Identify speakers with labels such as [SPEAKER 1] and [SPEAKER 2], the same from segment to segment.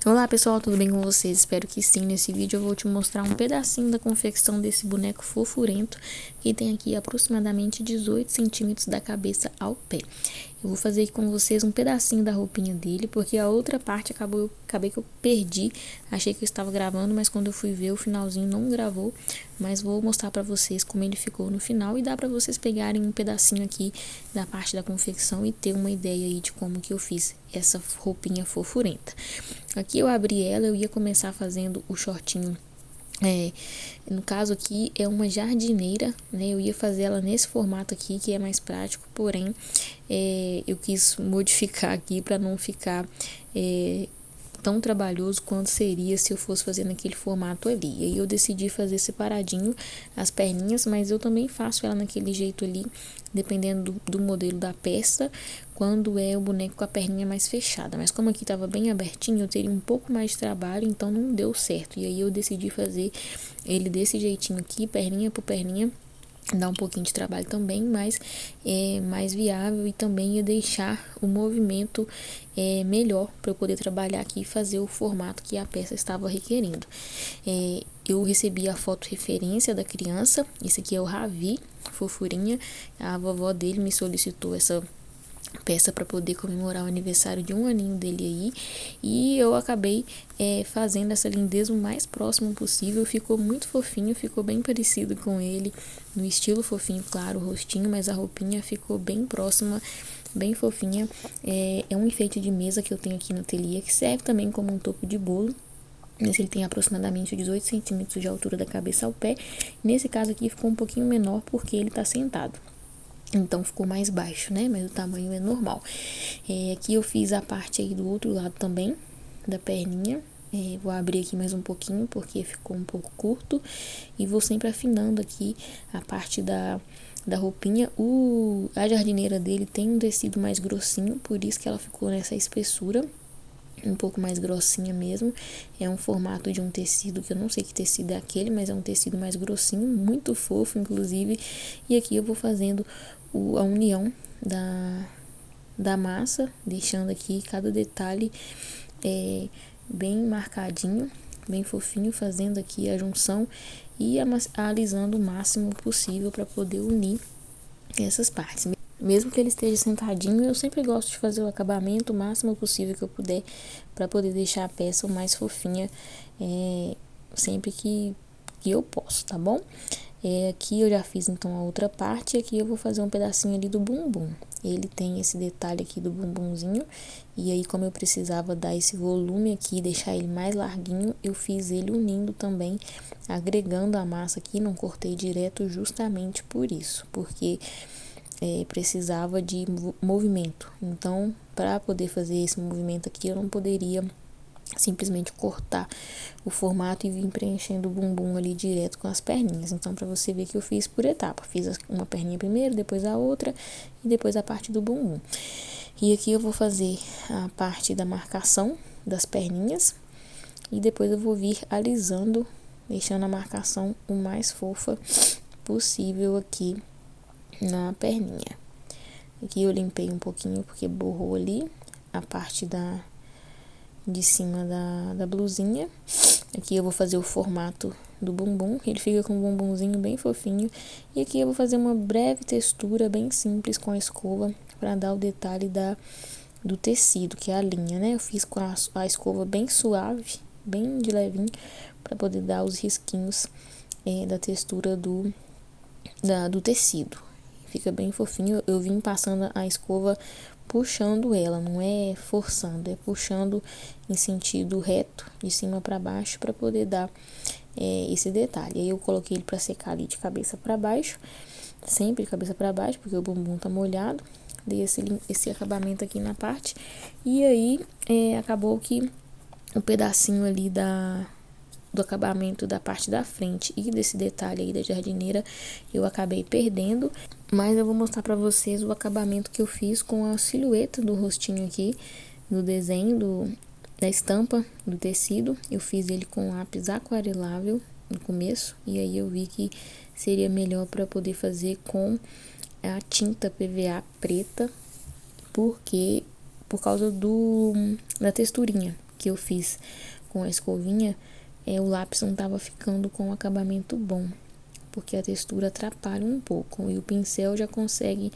[SPEAKER 1] Olá pessoal, tudo bem com vocês? Espero que sim. Nesse vídeo eu vou te mostrar um pedacinho da confecção desse boneco fofurento que tem aqui aproximadamente 18 centímetros da cabeça ao pé. Eu vou fazer aqui com vocês um pedacinho da roupinha dele, porque a outra parte acabei que eu perdi. Achei que eu estava gravando, mas quando eu fui ver o finalzinho não gravou. Mas vou mostrar pra vocês como ele ficou no final e dá pra vocês pegarem um pedacinho aqui da parte da confecção e ter uma ideia aí de como que eu fiz essa roupinha fofurenta. Aqui eu abri ela, eu ia começar fazendo o shortinho. No caso aqui é uma jardineira, né? Eu ia fazer ela nesse formato aqui que é mais prático, porém eu quis modificar aqui para não ficar tão trabalhoso quanto seria se eu fosse fazer naquele formato ali. E aí eu decidi fazer separadinho as perninhas, mas eu também faço ela naquele jeito ali, dependendo do modelo da peça, quando é o boneco com a perninha mais fechada. Mas como aqui tava bem abertinho, eu teria um pouco mais de trabalho, então não deu certo. E aí eu decidi fazer ele desse jeitinho aqui, perninha por perninha. Dá um pouquinho de trabalho também, mas é mais viável e também ia deixar o movimento melhor para eu poder trabalhar aqui e fazer o formato que a peça estava requerendo. Eu recebi a foto referência da criança, esse aqui é o Ravi, fofurinha, a vovó dele me solicitou essa peça para poder comemorar o aniversário de 1 aninho dele aí, e eu acabei fazendo essa lindeza o mais próximo possível. Ficou muito fofinho, ficou bem parecido com ele, no estilo fofinho, claro, o rostinho, mas a roupinha ficou bem próxima, bem fofinha. É um enfeite de mesa que eu tenho aqui no ateliê, que serve também como um topo de bolo. Nesse ele tem aproximadamente 18 centímetros de altura da cabeça ao pé. Nesse caso aqui ficou um pouquinho menor porque ele tá sentado. Então ficou mais baixo, né? Mas o tamanho é normal. Aqui eu fiz a parte aí do outro lado também, da perninha. Vou abrir aqui mais um pouquinho, porque ficou um pouco curto. E vou sempre afinando aqui a parte da roupinha. A jardineira dele tem um tecido mais grossinho, por isso que ela ficou nessa espessura. Um pouco mais grossinha mesmo. É um formato de um tecido que eu não sei que tecido é aquele, mas é um tecido mais grossinho, muito fofo inclusive. E aqui eu vou fazendo a união da massa, deixando aqui cada detalhe bem marcadinho, bem fofinho, fazendo aqui a junção e alisando o máximo possível para poder unir essas partes. Mesmo que ele esteja sentadinho, eu sempre gosto de fazer o acabamento o máximo possível que eu puder, para poder deixar a peça o mais fofinha sempre que eu posso, tá bom? Aqui eu já fiz então a outra parte, aqui eu vou fazer um pedacinho ali do bumbum. Ele tem esse detalhe aqui do bumbumzinho, e aí como eu precisava dar esse volume aqui, deixar ele mais larguinho, eu fiz ele unindo também, agregando a massa aqui, não cortei direto justamente por isso, porque precisava de movimento. Então, para poder fazer esse movimento aqui, eu não poderia simplesmente cortar o formato e vir preenchendo o bumbum ali direto com as perninhas. Então, para você ver que eu fiz por etapa, fiz uma perninha primeiro, depois a outra e depois a parte do bumbum. E aqui eu vou fazer a parte da marcação das perninhas e depois eu vou vir alisando, deixando a marcação o mais fofa possível aqui na perninha. Aqui eu limpei um pouquinho porque borrou ali a parte de cima da blusinha. Aqui eu vou fazer o formato do bumbum, ele fica com um bumbumzinho bem fofinho. E aqui eu vou fazer uma breve textura bem simples com a escova, para dar o detalhe do tecido, que é a linha, né? Eu fiz com a escova bem suave, bem de levinho, para poder dar os risquinhos da textura do tecido. Fica bem fofinho. Eu vim passando a escova puxando ela, não é forçando, é puxando em sentido reto, de cima para baixo, para poder dar esse detalhe. Aí eu coloquei ele para secar ali de cabeça para baixo, sempre de cabeça para baixo, porque o bumbum tá molhado. Dei esse acabamento aqui na parte, e aí acabou que o pedacinho ali do acabamento da parte da frente e desse detalhe aí da jardineira eu acabei perdendo, mas eu vou mostrar pra vocês o acabamento que eu fiz com a silhueta do rostinho aqui, do desenho da estampa do tecido. Eu fiz ele com lápis aquarelável no começo, e aí eu vi que seria melhor para poder fazer com a tinta PVA preta, porque por causa da texturinha. que eu fiz com a escovinha, o lápis não estava ficando com um acabamento bom, porque a textura atrapalha um pouco e o pincel já consegue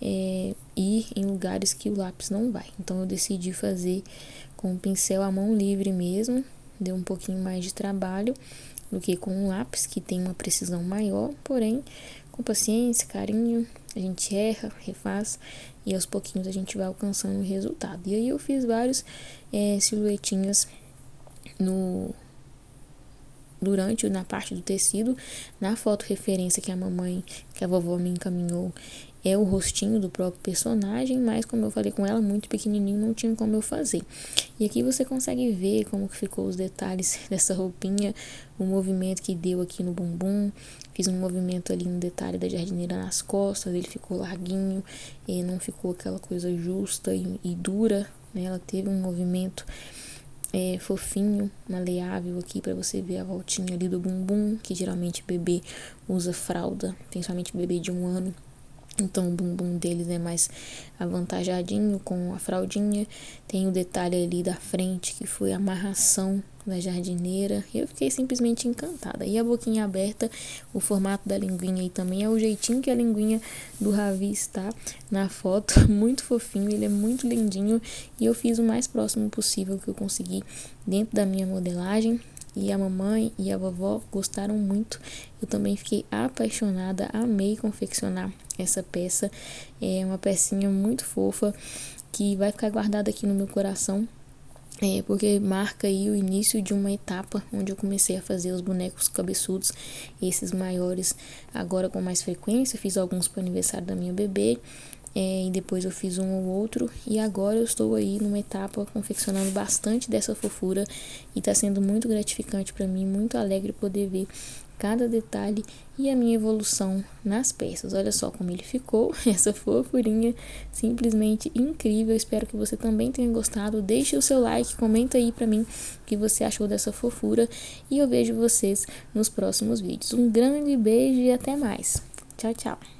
[SPEAKER 1] ir em lugares que o lápis não vai. Então eu decidi fazer com o pincel à mão livre mesmo, deu um pouquinho mais de trabalho do que com o lápis, que tem uma precisão maior, porém com paciência, carinho, a gente erra, refaz e aos pouquinhos a gente vai alcançando o resultado. E aí eu fiz vários silhuetinhas na parte do tecido. Na foto referência que a vovó me encaminhou, é o rostinho do próprio personagem, mas como eu falei com ela, muito pequenininho, não tinha como eu fazer. E aqui você consegue ver como que ficou os detalhes dessa roupinha, o movimento que deu aqui no bumbum. Fiz um movimento ali no detalhe da jardineira nas costas, ele ficou larguinho, e não ficou aquela coisa justa e dura, né? Ela teve um movimento fofinho, maleável aqui para você ver a voltinha ali do bumbum, que geralmente bebê usa fralda, principalmente bebê de 1 ano. Então o bumbum deles é mais avantajadinho com a fraldinha. Tem o detalhe ali da frente, que foi a amarração da jardineira. Eu fiquei simplesmente encantada. E a boquinha aberta, o formato da linguinha aí também é o jeitinho que a linguinha do Ravi está na foto. Muito fofinho, ele é muito lindinho. E eu fiz o mais próximo possível que eu consegui dentro da minha modelagem. E a mamãe e a vovó gostaram muito. Eu também fiquei apaixonada, amei confeccionar essa peça. É uma pecinha muito fofa que vai ficar guardada aqui no meu coração, porque marca aí o início de uma etapa onde eu comecei a fazer os bonecos cabeçudos, esses maiores agora com mais frequência. Fiz alguns para o aniversário da minha bebê, e depois eu fiz um ou outro, e agora eu estou aí numa etapa confeccionando bastante dessa fofura, e está sendo muito gratificante para mim, muito alegre poder ver cada detalhe e a minha evolução nas peças. Olha só como ele ficou, essa fofurinha simplesmente incrível. Espero que você também tenha gostado. Deixe o seu like, comenta aí pra mim o que você achou dessa fofura, e eu vejo vocês nos próximos vídeos. Um grande beijo e até mais. Tchau, tchau.